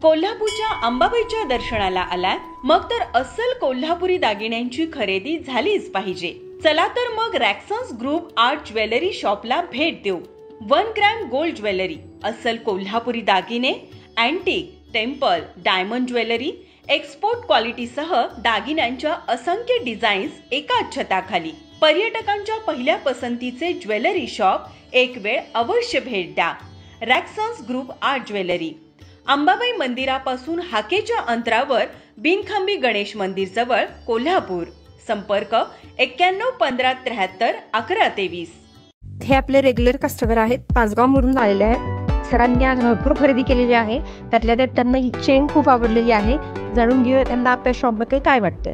कोल्हापूरच्या अंबाबाईच्या दर्शनाला आलाय मग तर अस्सल कोल्हापुरी दागिन्यांची खरेदी झालीच पाहिजे। चला तर मग रॅक्सन्स ग्रुप आर्ट ज्वेलरी शॉपला भेट देऊ। 1 ग्रॅम गोल्ड ज्वेलरी, अस्सल कोल्हापुरी दागिने, antique, temple, diamond jewellery, export क्वालिटीसह दागिन्यांच्या असंख्य डिझाईन्स एकाच छताखाली। पर्यटकांच्या पहिल्या पसंतीचे ज्वेलरी शॉप, एक वेळ अवश्य भेट द्या। रॅक्सन्स ग्रुप आर्ट ज्वेलरी, अंबाबाई मंदिरापासून हाकेच्या अंतरावर बिनखांबी गणेश मंदिर जवळ, कोल्हापूर। संपर्क 91 15 73 11 23। हे आपले रेग्युलर कस्टमर आहेत, पाचगाववरून आलेले आहेत। सरांनी आज भरपूर खरेदी केलेली आहे, त्यातल्या त्यात त्यांना ही चेन खूप आवडलेली आहे। जाणून घेऊया त्यांना आपल्या शॉपबद्दल काय वाटतं।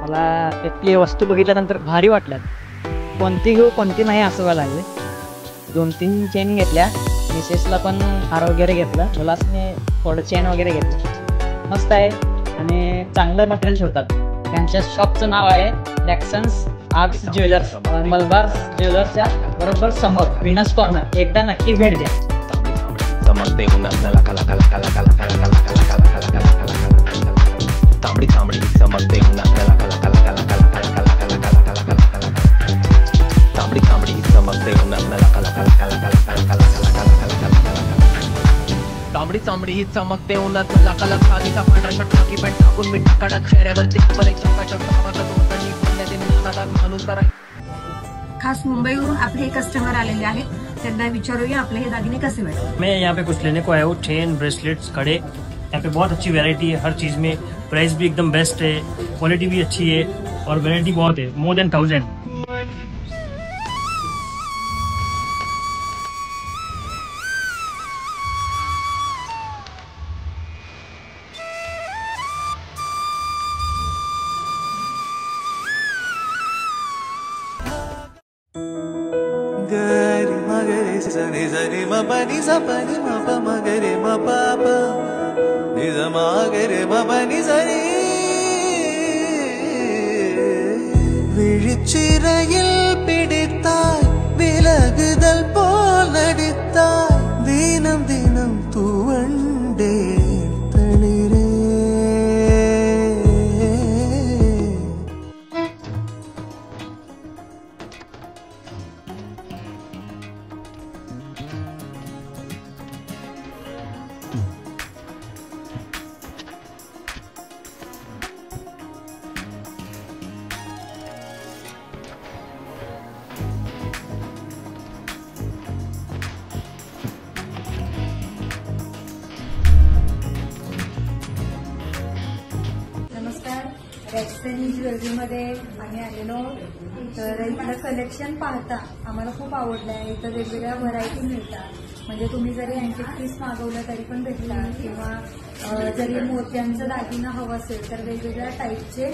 मला इथली वस्तू बघितल्यानंतर भारी वाटल्या, कोणती घेऊ कोणती नाही असं व्हायला लागले। 2-3 चेन घेतल्या, मिसेसला पण हार वगैरे घेतला, मुलासने थोडं चेन वगैरे घेतलं। मस्त आहे आणि चांगलं मटेरियल ठेवतात। त्यांच्या शॉपचं नाव आहे रॅक्सन्स आर्ट ज्वेलर्स, मलबार ज्वेलर्सच्या बरोबर समोर विनस कॉर्नर। एकदा नक्की भेट द्या। तांबडी तांबडी चमकते तांबडी तांबडी चमकते तांबडी तांबडी ही चमकते उन्हात लाखाला खालीचा पांढरा शर्ट टाकी पॅन्ट टाकून मी टाकाडा चेहऱ्यावरती खास मुंबईवरून आपले हे कस्टमर आलेले आहेत, त्यांना विचारूया आपले हे दागिने कसे वाटले। मैं यहाँ पे कुछ लेने को आया हूँ, चेन, ब्रेसलेट्स, कड़े। यहाँ पे बहुत अच्छी वैरायटी है हर चीज़ में, प्राइस भी एकदम बेस्ट है, क्वालिटी भी अच्छी है और वैरायटी बहुत है, मोर देन 1000। गरे मगरे सनी सनी म पनी सा पनी म प मगरे म प प नि ज मगरे म पनी सनी விழிச்சிறையில் பிடித்தாய் விலகுதல் போல் நடித்தாய் தினம் தினம் தூவண்டே தளிரே रॅक्सन्स ज्वेलरीमध्ये आम्ही आलेलो, तर इथलं कलेक्शन पाहता आम्हाला खूप आवडलं आहे। इथं वेगवेगळ्या व्हरायटी मिळतात, म्हणजे तुम्ही जरी अँटिक पीस मागवलं तरी पण भेटतात, किंवा जरी मोत्यांचं दागिना हवं असेल तर वेगवेगळ्या टाईपचे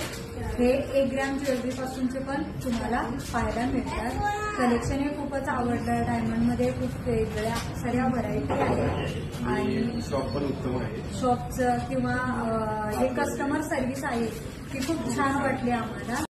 हे 1 ग्रॅम ज्वेलरी पासूनचे पण तुम्हाला पाहायला मिळतात। कलेक्शन हे खूपच आवडलं। डायमंडमध्ये खूप वेगवेगळ्या साऱ्या व्हरायटी आहेत आणि शॉप पण उत्तम आहे। शॉपचं किंवा हे कस्टमर सर्व्हिस आहे ती खूप छान वाटली आम्हाला।